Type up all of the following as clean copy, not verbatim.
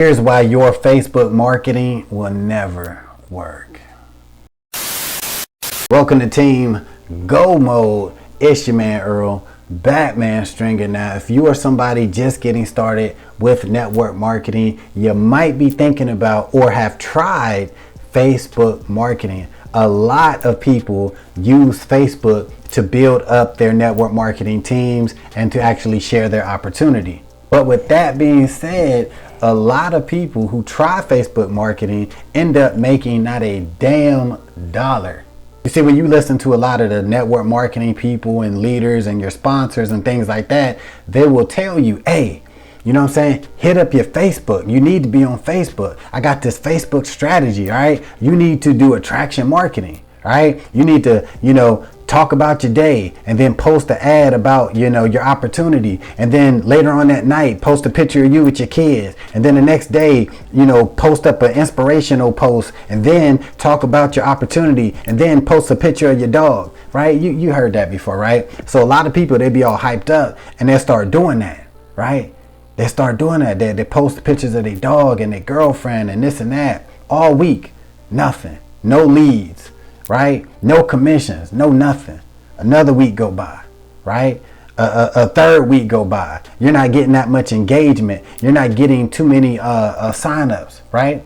Here's why your Facebook marketing will never work. Welcome to Team Go Mode. It's your man Earl, Batman Stringer. Now, if you are somebody just getting started with network marketing, you might be thinking about or have tried Facebook marketing. A lot of people use Facebook to build up their network marketing teams and to actually share their opportunity. But with that being said, a lot of people who try Facebook marketing end up making not a damn dollar. You see, when you listen to a lot of the network marketing people and leaders and your sponsors and things like that, they will tell you, hey, you know what I'm saying? Hit up your Facebook. You need to be on Facebook. I got this Facebook strategy, all right? You need to do attraction marketing, all right? You need to, talk about your day and then post an ad about, your opportunity. And then later on that night, post a picture of you with your kids. And then the next day, post up an inspirational post and then talk about your opportunity and then post a picture of your dog, right? You heard that before, right? So a lot of people, they be all hyped up and they start doing that, right? They start doing that. They post pictures of their dog and their girlfriend and this and that all week. Nothing. No leads. Right? No commissions, no nothing. Another week go by, right? A third week go by. You're not getting that much engagement. You're not getting too many signups, right?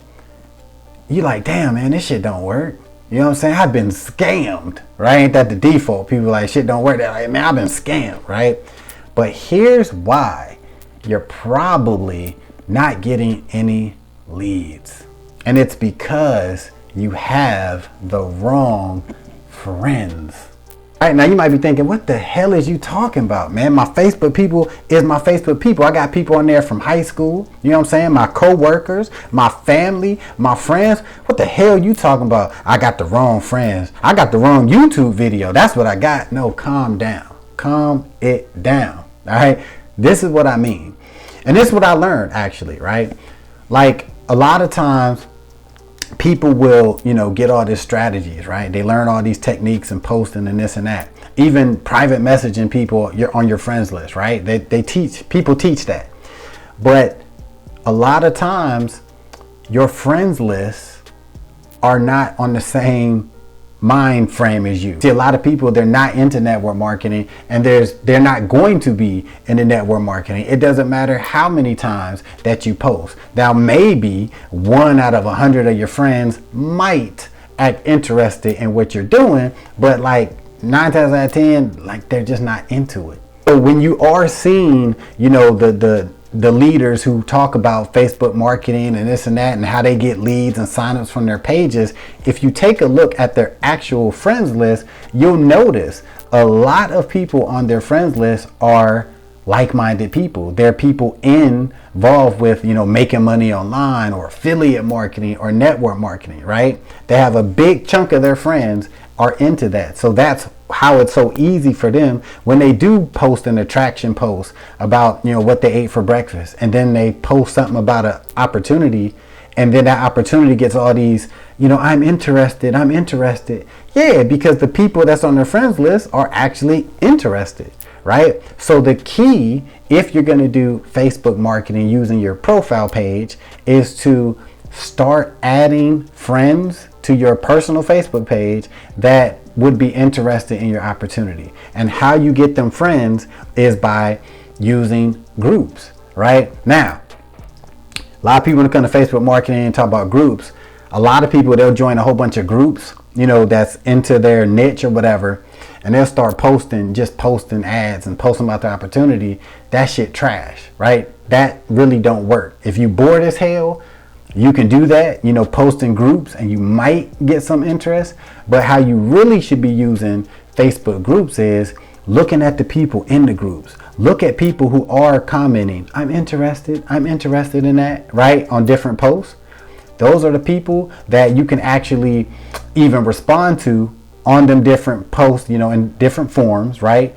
You're like, damn, man, this shit don't work. You know what I'm saying? I've been scammed, right? Ain't that the default? People like, shit don't work. They're like, man, I've been scammed, right? But here's why you're probably not getting any leads. And it's because you have the wrong friends. All right, now you might be thinking, what the hell is you talking about, man? My Facebook people is my Facebook people. I got people on there from high school, you know what I'm saying? My co-workers, my family, my friends. What the hell you talking about? I got the wrong friends. I got the wrong YouTube video. That's what I got. No, calm down. Calm it down. All right, this is what I mean. And this is what I learned actually, right? Like a lot of times, people will, get all these strategies, right? They learn all these techniques and posting and this and that. Even private messaging people, you're on your friends list, right? People teach that. But a lot of times your friends lists are not on the same mind frame as you. See, a lot of people, they're not into network marketing and they're not going to be into network marketing. It doesn't matter how many times that you post. Now, maybe 1 out of 100 of your friends might act interested in what you're doing, but like 9 times out of 10, like they're just not into it. So when you are seeing, the leaders who talk about Facebook marketing and this and that and how they get leads and signups from their pages, if you take a look at their actual friends list, you'll notice a lot of people on their friends list are like-minded people. They're people involved with, making money online or affiliate marketing or network marketing, right? They have a big chunk of their friends are into that. So that's how it's so easy for them when they do post an attraction post about, what they ate for breakfast. And then they post something about an opportunity. And then that opportunity gets all these, I'm interested. Yeah, because the people that's on their friends list are actually interested, right? So the key, if you're going to do Facebook marketing using your profile page, is to start adding friends to your personal Facebook page that would be interested in your opportunity. And how you get them friends is by using groups, right? Now, a lot of people when it comes to Facebook marketing and talk about groups, a lot of people, they'll join a whole bunch of groups, that's into their niche or whatever, and they'll start posting ads and posting about the opportunity. That shit trash, right? That really don't work. If you bored as hell, you can do that, post in groups and you might get some interest. But how you really should be using Facebook groups is looking at the people in the groups. Look at people who are commenting, I'm interested in that, right? On different posts. Those are the people that you can actually even respond to on them different posts, in different forms, right?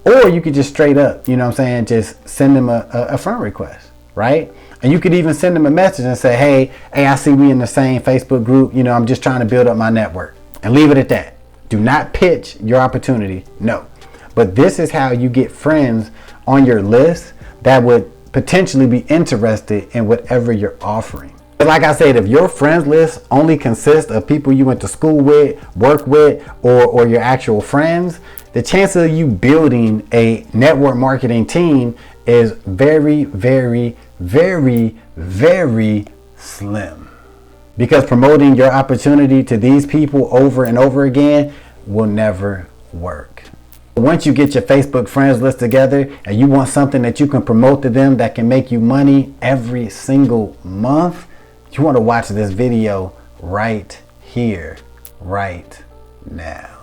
Or you could just straight up, just send them a friend request, right? And you could even send them a message and say, hey, I see we in the same Facebook group. I'm just trying to build up my network, and leave it at that. Do not pitch your opportunity. No. But this is how you get friends on your list that would potentially be interested in whatever you're offering. But like I said, if your friends list only consists of people you went to school with, work with, or your actual friends, the chance of you building a network marketing team is very, very, very, very slim. Because promoting your opportunity to these people over and over again will never work. Once you get your Facebook friends list together and you want something that you can promote to them that can make you money every single month, you want to watch this video right here, right now.